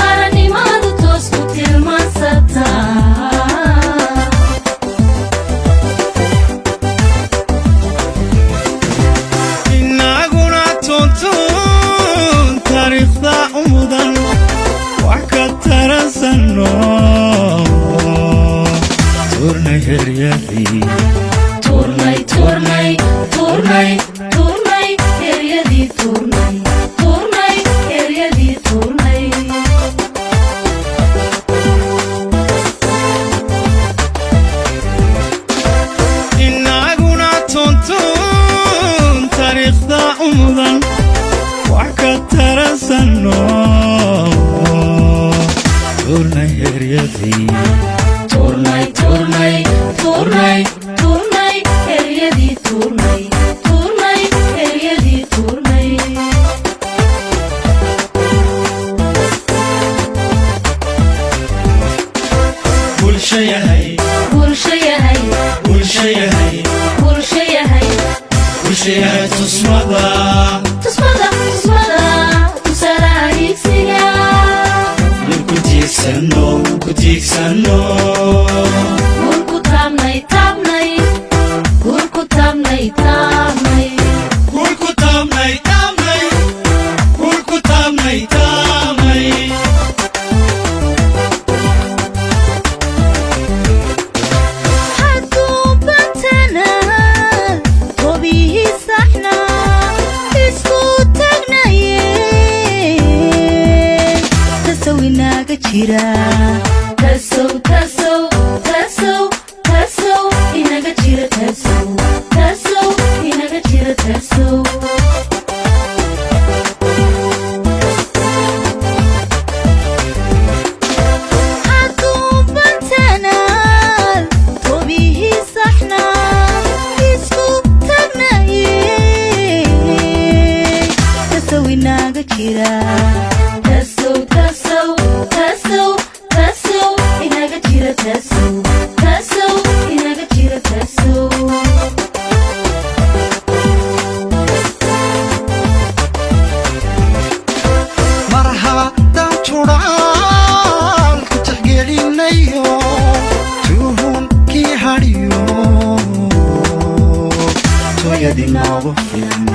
qaranimadu toos ku tilmaansataa inaguna tuntun taariikhda umudan wax ka taransano turnay heryadii turnay turnay turnay turnay heryadii turnay turnay heryadii turnay inaguna tuntun taariikhda umudan wax ka taransano turnay heryadii turnay turnay turnay turnay heryadii turnay turnay heryadii turnay bulshayahay bulshayahay bulshayahay bulshayahay bulshayahay tusmada tusmada tusmada tusalaha higsiga ku tiigsano gurku taabnay taabnay gurku taabnay taabnay gurku taabnay taabnay gurku taabnay taabnay hadduu bantana tobihii saxna isku tagnaye tasow inaga jira tasow tasow tasow tasow inaga jira tasow tasow inaga jira tasow hadduu bantanaal tobihii saxna isku tagnaye tasow inaga jira tasow tasow tasow tasow inaga jira tasow tasow inaga jira tasow marhaba juraan ku tixgelinayo tuhunkii hadhiyo tooyadii noogu filan